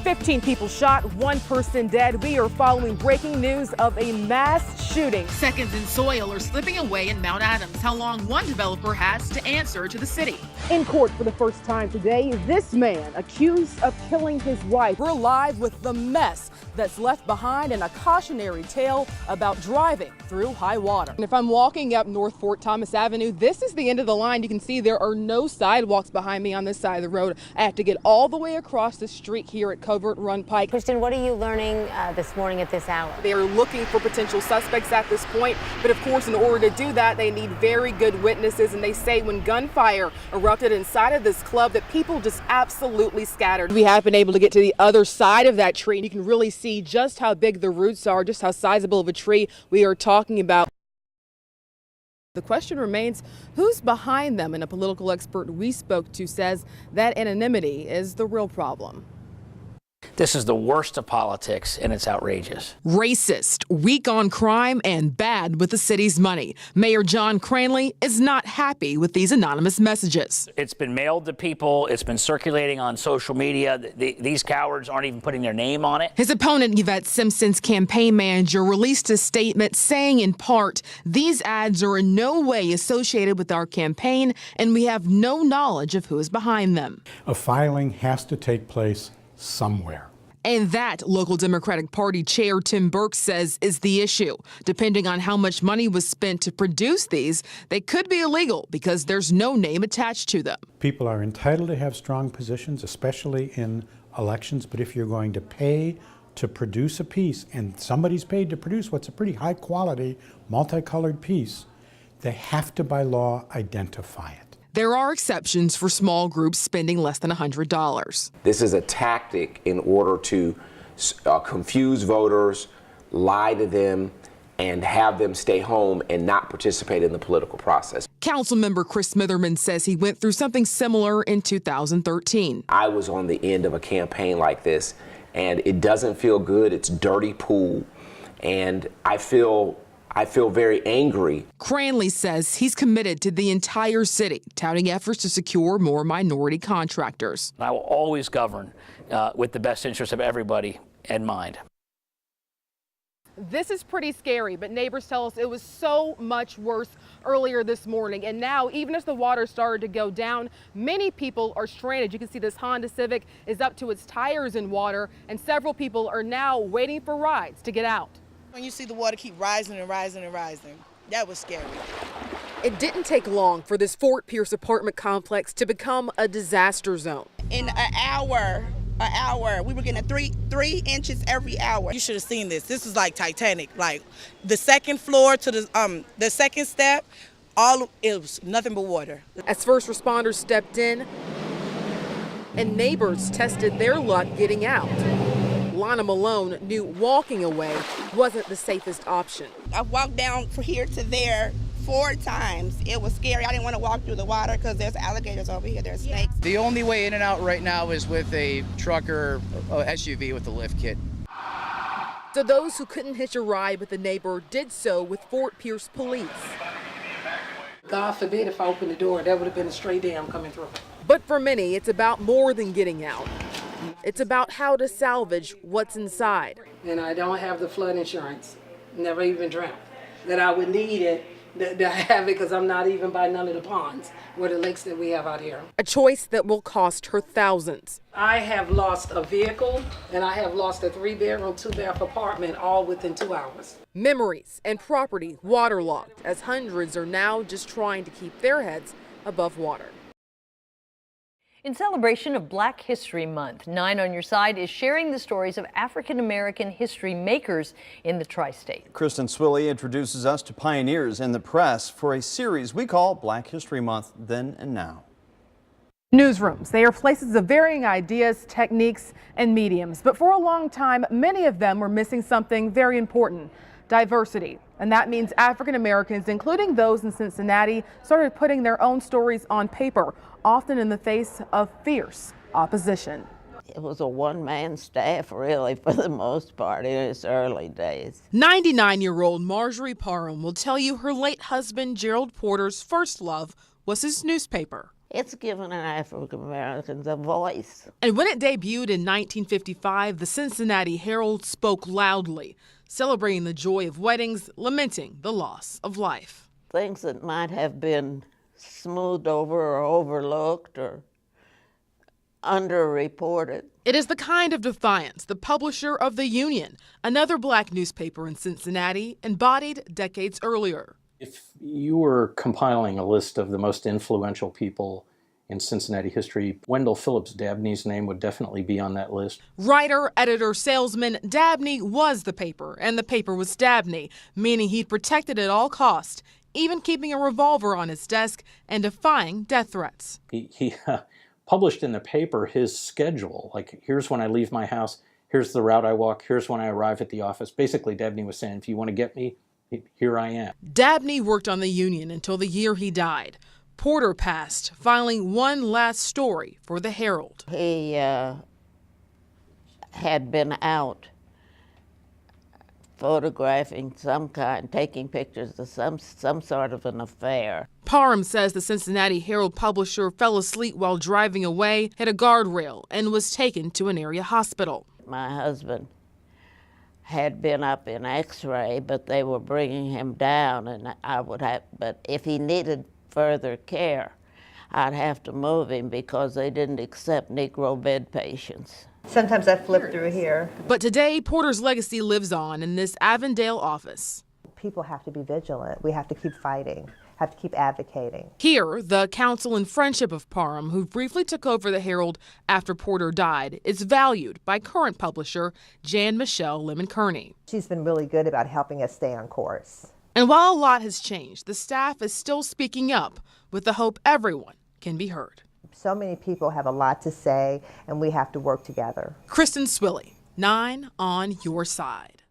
15 people shot, 1 person dead. We are following breaking news of a mass shooting. Seconds in soil are slipping away in Mount Adams. How long one developer has to answer to the city. In court for the first time today, this man accused of killing his wife. We're live with the mess that's left behind and a cautionary tale about driving through high water. And if I'm walking up North Fort Thomas Avenue, this is the end of the line. You can see there are no sidewalks behind me on this side of the road. I have to get all the way across the street here at Covert Run Pike. Kristen, what are you learning this morning at this hour? They are looking for potential suspects at this point, but of course, in order to do that, they need very good witnesses. And they say when gunfire erupted inside of this club, that people just absolutely scattered. We have been able to get to the other side of that tree, and you can really see just how big the roots are, just how sizable of a tree we are talking about. The question remains, who's behind them? And a political expert we spoke to says that anonymity is the real problem. This is the worst of politics, and it's outrageous. Racist, weak on crime, and bad with the city's money. Mayor John Cranley is not happy with these anonymous messages. It's been mailed to people. It's been circulating on social media. These cowards aren't even putting their name on it. His opponent, Yvette Simpson's campaign manager, released a statement saying, in part, these ads are in no way associated with our campaign, and we have no knowledge of who is behind them. A filing has to take place somewhere. And that, local Democratic Party Chair Tim Burke says, is the issue. Depending on how much money was spent to produce these, they could be illegal because there's no name attached to them. People are entitled to have strong positions, especially in elections, but if you're going to pay to produce a piece, and somebody's paid to produce what's a pretty high quality, multicolored piece, they have to, by law, identify it. There are exceptions for small groups spending less than $100. This is a tactic in order to confuse voters, lie to them, and have them stay home and not participate in the political process. Councilmember Chris Smitherman says he went through something similar in 2013. I was on the end of a campaign like this, and it doesn't feel good. It's dirty pool, and I feel very angry. Cranley says he's committed to the entire city, touting efforts to secure more minority contractors. I will always govern with the best interest of everybody in mind. This is pretty scary, but neighbors tell us it was so much worse earlier this morning. And now, even as the water started to go down, many people are stranded. You can see this Honda Civic is up to its tires in water, and several people are now waiting for rides to get out. When you see the water keep rising and rising and rising, that was scary. It didn't take long for this Fort Pierce apartment complex to become a disaster zone. In an hour, we were getting three inches every hour. You should have seen this. This was like Titanic. Like the second floor to the second step, it was nothing but water. As first responders stepped in and neighbors tested their luck getting out, Lana Malone knew walking away wasn't the safest option. I walked down from here to there 4 times. It was scary. I didn't want to walk through the water because there's alligators over here, there's snakes. The only way in and out right now is with a truck or SUV with a lift kit. So those who couldn't hitch a ride with a neighbor did so with Fort Pierce police. God forbid if I opened the door, that would have been a stray dam coming through. But for many, it's about more than getting out. It's about how to salvage what's inside. And I don't have the flood insurance, never even dreamt that I would need it to have it because I'm not even by none of the ponds or the lakes that we have out here. A choice that will cost her thousands. I have lost a vehicle and I have lost a 3-bedroom, 2-bath apartment all within 2 hours. Memories and property waterlogged as hundreds are now just trying to keep their heads above water. In celebration of Black History Month, 9 on Your Side is sharing the stories of African-American history makers in the tri-state. Kristen Swilley introduces us to pioneers in the press for a series we call Black History Month Then and Now. Newsrooms, they are places of varying ideas, techniques, and mediums. But for a long time, many of them were missing something very important: diversity. And that means African Americans, including those in Cincinnati, started putting their own stories on paper, often in the face of fierce opposition. It was a one-man staff, really, for the most part in its early days. 99-year-old Marjorie Parham will tell you her late husband Gerald Porter's first love was his newspaper. It's given African Americans a voice. And when it debuted in 1955, the Cincinnati Herald spoke loudly, celebrating the joy of weddings, lamenting the loss of life. Things that might have been smoothed over or overlooked or underreported. It is the kind of defiance the publisher of The Union, another black newspaper in Cincinnati, embodied decades earlier. If you were compiling a list of the most influential people in Cincinnati history, Wendell Phillips Dabney's name would definitely be on that list. Writer, editor, salesman, Dabney was the paper, and the paper was Dabney, meaning he'd protect it at all cost, even keeping a revolver on his desk and defying death threats. He published in the paper his schedule, like here's when I leave my house, here's the route I walk, here's when I arrive at the office. Basically, Dabney was saying, if you want to get me, here I am. Dabney worked on the Union until the year he died. Porter passed, filing one last story for the Herald. He had been out photographing some kind, taking pictures of some sort of an affair. Parham says the Cincinnati Herald publisher fell asleep while driving away, hit a guardrail, and was taken to an area hospital. My husband had been up in X-ray, but they were bringing him down, and but if he needed further care, I'd have to move him because they didn't accept Negro bed patients. Sometimes I flip through here. But today, Porter's legacy lives on in this Avondale office. People have to be vigilant. We have to keep fighting, have to keep advocating. Here, the counsel and friendship of Parham, who briefly took over the Herald after Porter died, is valued by current publisher Jan Michelle Lemon-Kearney. She's been really good about helping us stay on course. And while a lot has changed, the staff is still speaking up with the hope everyone can be heard. So many people have a lot to say, and we have to work together. Kristen Swilley, 9 on your side.